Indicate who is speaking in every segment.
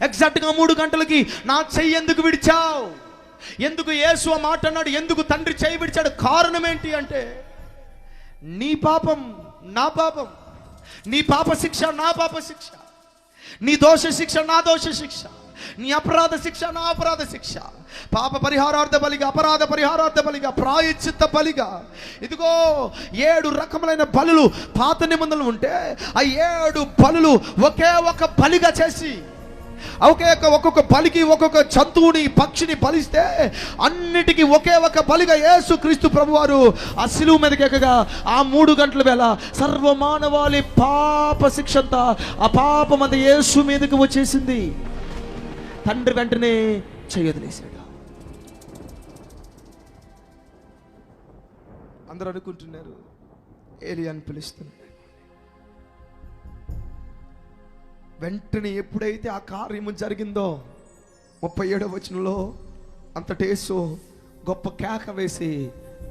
Speaker 1: ఎగ్జాక్ట్గా 3 గంటలకి నా చెయ్యి ఎందుకు విడిచావు, ఎందుకు యేసు ఆ మాట అన్నాడు, ఎందుకు తండ్రి చెయ్యి విడిచాడు? కారణం ఏంటి అంటే, నీ పాపం నా పాపం, నీ పాప శిక్ష నా పాప శిక్ష, నీ దోష శిక్ష నా దోష శిక్ష, నీ అపరాధ శిక్ష నా అపరాధ శిక్ష. పాప పరిహారార్థ బలిగా, అపరాధ పరిహారార్థ బలిగా, ప్రాయశ్చిత్త బలిగా ఇదిగో 7 రకములైన బలులు పాత నిబంధనలు ఉంటే ఆ 7 బలులు ఒకే ఒక బలిగా చేసి, ఒక్కొక్క బలికి ఒక్కొక్క జంతువుని పక్షిని బలిస్తే అన్నిటికీ ఒకే ఒక బలిగా యేసు క్రీస్తు ప్రభువారు ఆ శిలువ మీదకి ఎక్కగా ఆ 3 గంటల వేళ సర్వమానవాళి పాప శిక్ష అంతా ఆ పాపం అంతా యేసు మీదకి వచ్చేసింది. తండ్రి వెంటనే చేయొదిలేశాడు. అందరూ అనుకుంటున్నారు ఏలియాని పిలుస్తున్నాడు. వెంటనే ఎప్పుడైతే ఆ కార్యము జరిగిందో 37వ వచనంలో అంతటేసు గొప్ప కేక వేసి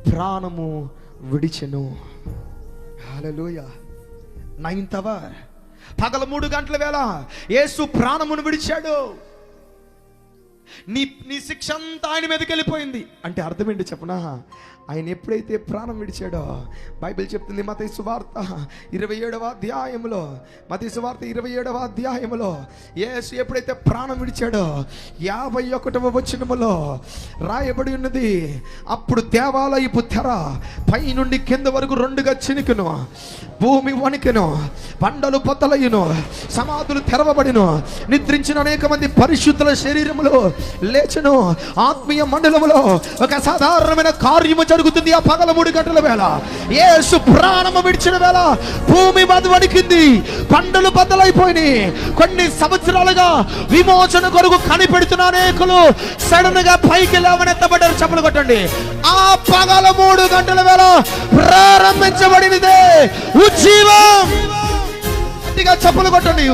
Speaker 1: ప్రాణము విడిచెను. హల్లెలూయా. 9th hour, పగల 3 గంటల వేళ యేసు ప్రాణమును విడిచాడు. నీ శిక్ష అంతా ఆయన మీదకి వెళ్ళిపోయింది. అంటే అర్థం ఏంటి చెప్పనా? ఆయన ఎప్పుడైతే ప్రాణం విడిచాడో బైబిల్ చెప్తుంది మత్తయి సువార్త 27వ అధ్యాయంలో, మత్తయి సువార్త 27వ అధ్యాయంలో యేసు ఎప్పుడైతే ప్రాణం విడిచాడో 51వ వచనములో రాయబడి ఉన్నది, అప్పుడు దేవాలయపు తెర పై నుండి కింద వరకు 2గా చినికెను, భూమి వణికెను, బండలు బద్దలయ్యును, సమాధులు తెరవబడిను, నిద్రించిన అనేక మంది పరిశుద్ధుల శరీరములు లేచెను. ఆత్మీయ మండలములో ఒక సాధారణమైన కార్యము జరుగుతుంది. ఆ పగల 3 గంటల వేళ యేసు ప్రాణము విడిచిన వేళ భూమి వణికింది, బండలు బద్దలైపోయినాయి. కొన్ని సంవత్సరాలుగా విమోచన కొరకు కనిపెడుతున్న అనేకులు సడన్ గా పైకి లేవనెత్తబడ్డారు. చప్పలు కొట్టండి. ఆ పగల 3 గంటల వేళ ప్రారంభించబడినదే ఉజ్జీవం. గట్టిగా చప్పలు కొట్టండి.